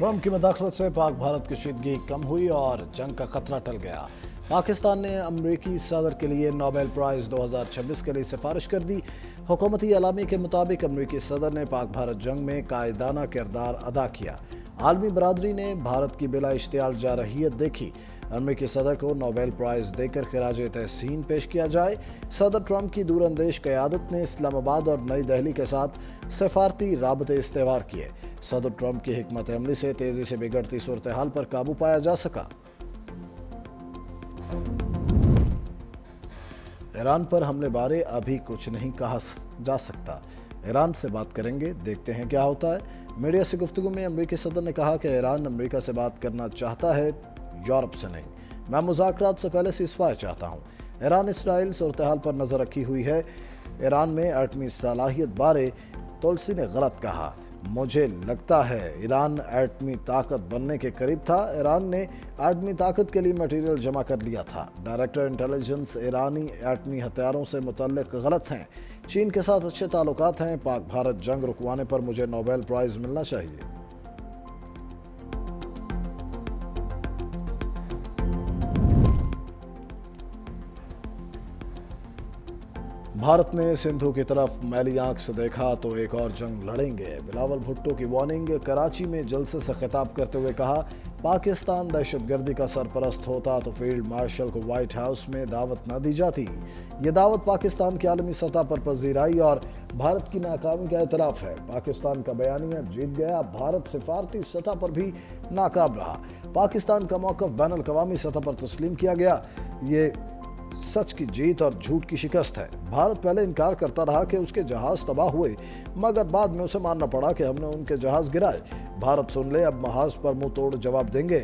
Trump की मदाखलत से पाक भारत कशीदगी कम हुई और जंग का खतरा टल गया। पाकिस्तान ने अमरीकी सदर के लिए नोबेल प्राइज 2026 के लिए सिफारिश कर दी। हुकूमती एलामी के मुताबिक अमरीकी सदर ने पाक भारत जंग में कायदाना किरदार अदा किया। आलमी बरादरी ने भारत की बिला इश्तियाल जारहियत देखी। अमरीकी सदर को नोबेल प्राइज देकर खिराज तहसीन पेश किया जाए। सदर ट्रंप की दूरअंदेश क़यादत ने इस्लामाबाद और नई दिल्ली के साथ सफारती राबते इस्तेवार किए। सदर ट्रंप की हिकमत अमली से तेजी से बिगड़ती सूरत हाल पर काबू पाया जा सका। ईरान पर हमले बारे अभी कुछ नहीं कहा जा सकता। ईरान से बात करेंगे, देखते हैं क्या होता है। मीडिया से गुफ्तगू में अमरीकी सदर ने कहा कि ईरान अमरीका से बात करना चाहता है, यूरोप से नहीं। मैं मुज़ाकरात से पहले सीज़फायर चाहता हूँ। ईरान इसराइल सूरत हाल पर नज़र रखी हुई है। ईरान में एटमी सलाहियत बारे तुलसी ने गलत कहा। मुझे लगता है ईरान एटमी ताकत बनने के करीब था। ईरान ने एटमी ताकत के लिए मटेरियल जमा कर लिया था। डायरेक्टर इंटेलिजेंस ईरानी एटमी हथियारों से मुतल्लिक गलत हैं। चीन के साथ अच्छे ताल्लुकात हैं। पाक भारत जंग रुकवाने पर मुझे नोबेल प्राइज मिलना चाहिए। भारत ने सिंधु की तरफ मैली आंख से देखा तो एक और जंग लड़ेंगे। बिलावल भुट्टो की वार्निंग। कराची में जलसे से खिताब करते हुए कहा, पाकिस्तान दहशतगर्दी का सरपरस्त होता तो फील्ड मार्शल को व्हाइट हाउस में दावत न दी जाती। ये दावत पाकिस्तान की आलमी सतह पर पजीराई और भारत की नाकामी का एतराफ़ है। पाकिस्तान का बयानिया जीत गया, भारत सिफारती सतह पर भी नाकाम रहा। पाकिस्तान का मौक़िफ़ बैन अल-अक़वामी सतह पर तस्लीम किया गया। ये सच की जीत और झूठ की शिकस्त है। भारत पहले इनकार करता रहा कि उसके जहाज तबाह हुए, मगर बाद में उसे मानना पड़ा कि हमने उनके जहाज गिराए। भारत सुन ले, अब महाज पर मुंह तोड़ जवाब देंगे।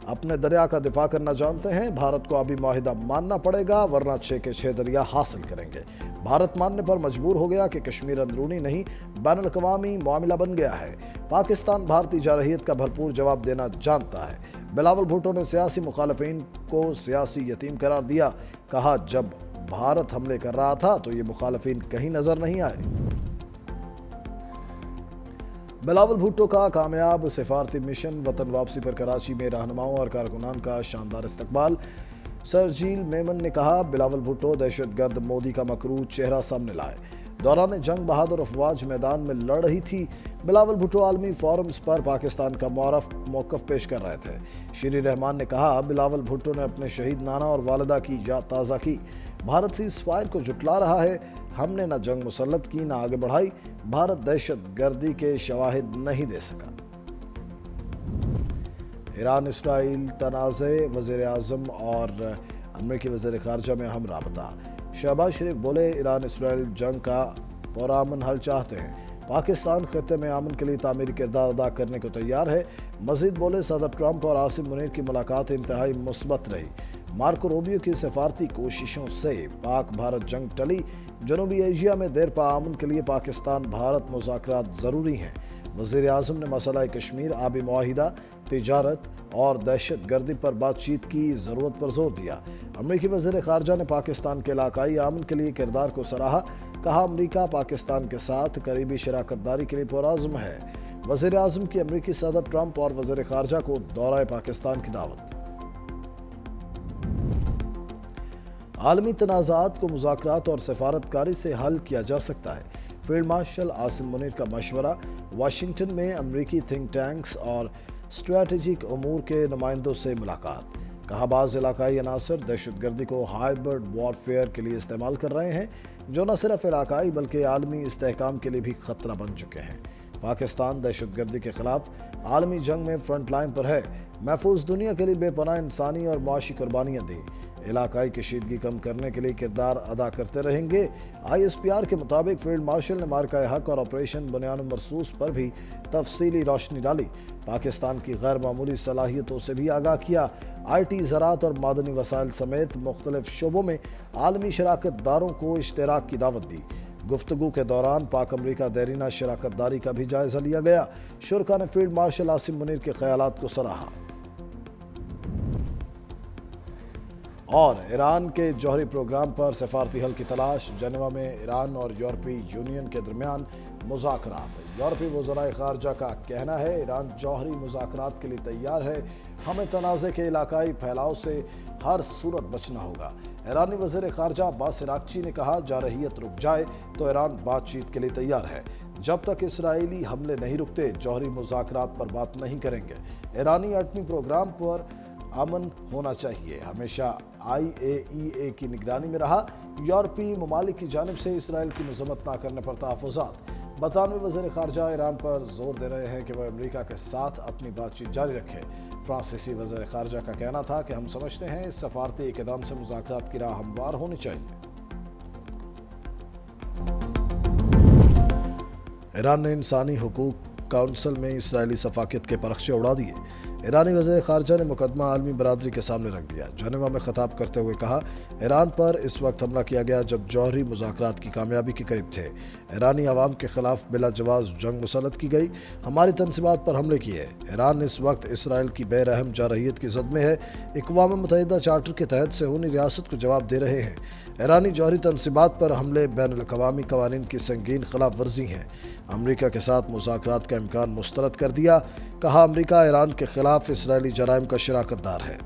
अपने दरिया का दिफा करना जानते हैं। भारत को अभी माहिदा मानना पड़ेगा, वरना 6 के 6 दरिया हासिल करेंगे। भारत मानने पर मजबूर हो गया कि कश्मीर अंदरूनी नहीं बैन अल-अक़वामी मामला बन गया है। पाकिस्तान भारतीय जारहियत का भरपूर जवाब देना जानता है। बिलावल भुट्टो ने सियासी मुखालिफिन को सियासी यतीम करार दिया। कहा, जब भारत हमले कर रहा था तो ये मुखालिफिन कहीं नजर नहीं आए। बिलावल भुट्टो का कामयाब सिफारती मिशन वतन वापसी पर कराची में रहनुमाओं और कारकुनान का शानदार इस्तकबाल। सरजील मेमन ने कहा, बिलावल भुट्टो दहशतगर्द मोदी का मकरूज चेहरा सामने लाए। दौरान जंग बहादुर अफवाज मैदान में लड़ रही थी। बिलावल भुट्टो आलमी फोरम्स पर पाकिस्तान का मुआरफ मौक़िफ़ पेश कर रहे थे। श्री रहमान ने कहा, बिलावल भुट्टो ने अपने शहीद नाना और वालिदा की याद ताज़ा की। भारत सीज़फायर को जुटला रहा है। हमने न जंग मुसल्लत की, न आगे बढ़ाई। भारत दहशतगर्दी के शवाहिद नहीं दे सका। ईरान इसराइल तनाज़े, वज़ीर आज़म और अमरीकी वज़ीर ख़ारजा में अहम राबता। शहबाज शरीफ बोले, ईरान इसराइल जंग का पुरअमन हल चाहते हैं। पाकिस्तान खित्ते में अमन के लिए तामीरी किरदार अदा करने को तैयार है। मजीद बोले, सदर ट्रंप और आसिम मुनीर की मुलाकात इंतहाई मुस्बत रही। मार्को रूबियो की सफारती कोशिशों से पाक भारत जंग टली। जनूबी एशिया में देर पा अमन के लिए पाकिस्तान भारत मुज़ाकरात ज़रूरी हैं। वज़ीर आज़म ने मसला कश्मीर, आबी मुआहिदा, तिजारत और दहशतगर्दी पर बातचीत की ज़रूरत पर जोर दिया। अमरीकी वज़ीर ख़ारजा ने पाकिस्तान के इलाकाई अमन के लिए किरदार को सराहा। कहा, अमरीका पाकिस्तान के साथ करीबी शराकत दारी के लिए पुरअज़्म है। वज़ीर आज़म की अमरीकी सदर ट्रंप और वज़ीर ख़ारजा को दौरा पाकिस्तान की दावत। आलमी तनाज़ात को मुज़ाकरात और सफारतकारी से हल किया जा सकता है। फील्ड मार्शल आसिम मुनीर का मशवरा। वाशिंगटन में अमरीकी थिंक टैंक्स और स्ट्रैटेजिक उमूर के नुमाइंदों से मुलाकात। कहा, बाज़ इलाकाई अनासर दहशतगर्दी को हाइब्रिड वॉरफेयर के लिए इस्तेमाल कर रहे हैं, जो न सिर्फ इलाकाई बल्कि आलमी इस्तेहकाम के लिए भी खतरा बन चुके हैं। पाकिस्तान दहशतगर्दी के खिलाफ आलमी जंग में फ्रंट लाइन पर है। महफूज दुनिया के लिए बेपनाह इंसानी और माशी कुर्बानियाँ दी। इलाकाई कशीदगी कम करने के लिए किरदार अदा करते रहेंगे। ISPR के मुताबिक फील्ड मार्शल ने मार्का हक और ऑपरेशन बुनियान मरसूस पर भी तफसीली रोशनी डाली। पाकिस्तान की गैर मामूली सलाहियतों से भी आगाह किया। IT, ज़राअत और मादनी वसाइल समेत मुख्तलिफ शोबों में आलमी शराकत दारों को इश्तराक की दावत दी। गुफ्तगू के दौरान पाक अमरीका देरीना शराकत दारी का भी जायजा लिया गया। शुरका ने फील्ड मार्शल आसिम मुनीर के ख्यालात को सराहा। और ईरान के जौहरी प्रोग्राम पर सफारती हल की तलाश। जनेवा में ईरान और यूरोपीय यूनियन के दरमियान मुज़ाकरात। यूरोपीय वज़राए ख़ारजा का कहना है ईरान जौहरी मुज़ाकरात के लिए तैयार है, हमें तनाज़े के इलाकाई फैलाव से हर सूरत बचना होगा। ईरानी वज़ीर ख़ारजा अब्बास इराक़ची ने कहा जारहियत रुक जाए तो ईरान बातचीत के लिए तैयार है, जब तक इसराइली हमले नहीं रुकते जौहरी मुज़ाकरात पर बात नहीं करेंगे। ईरानी एटमी प्रोग्राम पर अमन होना चाहिए, हमेशा IAEA की निगरानी में रहा। यूरोपीय ममालिक की जानिब से इसराइल की मज़म्मत न करने पर तहफ़्फ़ुज़ात। बरतानवी वज़ीर ख़ारजा ईरान पर जोर दे रहे हैं कि वह अमेरिका के साथ अपनी बातचीत जारी रखे। फ्रांसीसी वज़ीर ख़ारजा का कहना था कि हम समझते हैं इस सफारती इक़दाम से मुज़ाकरात की राह हमवार होनी चाहिए। ईरान ने इंसानी हुकूक काउंसिल में इसराइली सफाकियत के परखचे उड़ा दिए। ईरानी वज़ीर ख़ारजा ने मुकदमा आलमी बरादरी के सामने रख दिया। जनेवा में ख़िताब करते हुए कहा ईरान पर इस वक्त हमला किया गया जब जौहरी मुज़ाकरात की कामयाबी के करीब थे। ईरानी अवाम के ख़िलाफ़ बिला जवाज़ जंग मुसल्लत की गई, हमारी तनसीबात पर हमले किए। ईरान इस वक्त इसराइल की बेरहम जारहियत की ज़द में है। अक़वाम मुत्तहिदा चार्टर के तहत सेहूनी रियासत को जवाब दे रहे हैं। ईरानी जौहरी तनसीबात पर हमले बैनुल अक़वामी क़वानीन की संगीन खिलाफ वर्जी हैं। अमरीका के साथ मुज़ाकरात का इम्कान मुस्तरद कर दिया। कहा अमरीका ईरान के खिलाफ इसराइली जराइम का शराकतदार है।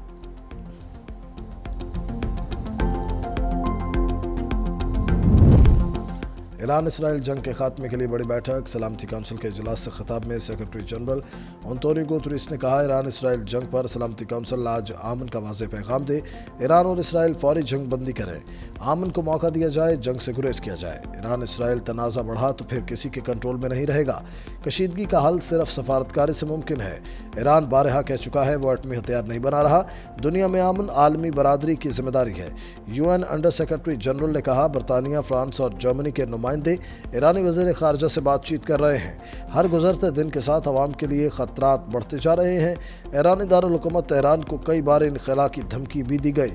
ईरान इसराइल जंग के खात्मे के लिए बड़ी बैठक। सलामती काउंसिल के इजलास से खिताब में सेक्रेटरी जनरल एंटोनियो गुतेरेस ने कहा ईरान इसराइल जंग पर सलामती काउंसिल आज आमन का वाज़ेह पैगाम दे। ईरान और इसराइल फौरी जंग बंदी करें, आमन को मौका दिया जाए, जंग से गुरेज किया जाए। ईरान इसराइल तनाज़ा बढ़ा तो फिर किसी के कंट्रोल में नहीं रहेगा। कशीदगी का हल सिर्फ सफारतकारी से मुमकिन है। ईरान बारहा कह चुका है वो एटमी हथियार नहीं बना रहा। दुनिया में आमन आलमी बरादरी की जिम्मेदारी है। UN अंडर सेक्रेटरी जनरल ने कहा बरतानिया, फ्रांस और जर्मनी के नुमाइंदे ईरानी वज़ीर ख़ारजा से बातचीत कर रहे हैं। हर गुज़रते दिन के साथ अवाम के लिए ख़तरात बढ़ते जा रहे हैं। ईरानी दारुल हुकूमत तेहरान को कई बार इनख़ला की धमकी भी दी गई।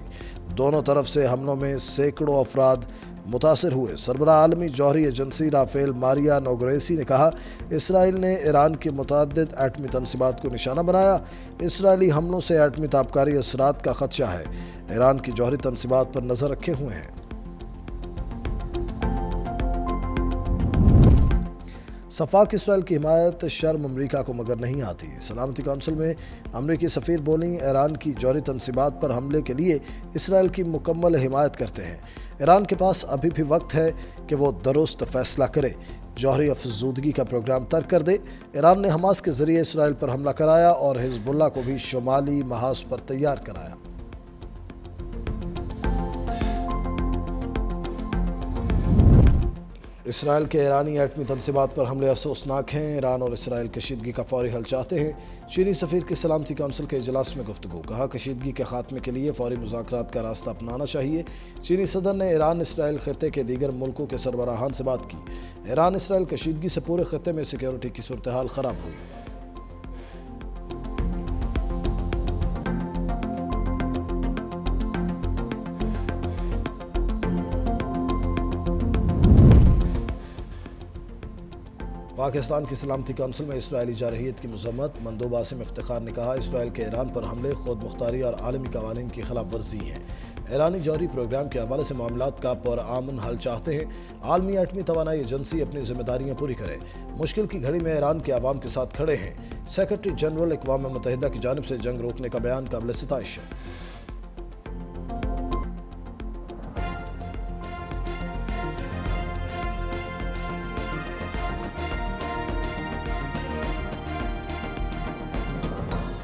दोनों तरफ से हमलों में सैकड़ों अफराद मुतासिर हुए। सरबराह आलमी जौहरी एजेंसी राफेल मारिया नोगरेसी ने कहा इसराइल ने ईरान की मुतअद्दिद एटमी तनसीबात को निशाना बनाया। इसराइली हमलों से एटमी ताबकारी असरात का खदशा है। ईरान की जौहरी तनसीबात पर नज़र रखे हुए हैं। सफाक इसराइल की हिमायत शर्म अमरीका को मगर नहीं आती। सलामती काउंसिल में अमरीकी सफ़ीर बोली ईरान की जौहरी तनसीबात पर हमले के लिए इसराइल की मुकम्मल हिमायत करते हैं। ईरान के पास अभी भी वक्त है कि वो दुरुस्त फैसला करे, जौहरी अफजूदगी का प्रोग्राम तर्क कर दे। ईरान ने हमास के ज़रिए इसराइल पर हमला कराया और हिजबुल्लाह को भी शुमाली महाज पर तैयार कराया। इसराइल के ईरानी एटमी तनसीबात पर हमले अफसोसनाक हैं। ईरान और इसराइल कशीदगी का फौरी हल चाहते हैं। चीनी सफ़ीर की सलामती काउंसिल के इजलास में गुफ्तगू। कहा कशीदगी के खात्मे के लिए फौरी मुज़ाकरात का रास्ता अपनाना चाहिए। चीनी सदर ने ईरान इसराइल खत्े के दीगर मुल्कों के सरबराहान से बात की। ईरान इसराइल कशीदगी से पूरे खत्े में सिक्योरिटी की सूरत हाल ख़राब हुई। पाकिस्तान की सलामती काउंसिल में इसराइली जारहियत की मज़म्मत। मंदोब आसिम इफ्तिखार ने कहा इसराइल के ईरान पर हमले खुद मुख्तारी और आलमी कवानीन की खिलाफ वर्जी हैं। ईरानी जौहरी प्रोग्राम के हवाले से मामलात का पुरअमन हल चाहते हैं। आलमी एटमी तवानाई एजेंसी अपनी जिम्मेदारियाँ पूरी करे। मुश्किल की घड़ी में ईरान के अवाम के साथ खड़े हैं। सेक्रेटरी जनरल अक़वाम मुत्तहिदा की जानिब से जंग रोकने का बयान काबिल सिताइश है।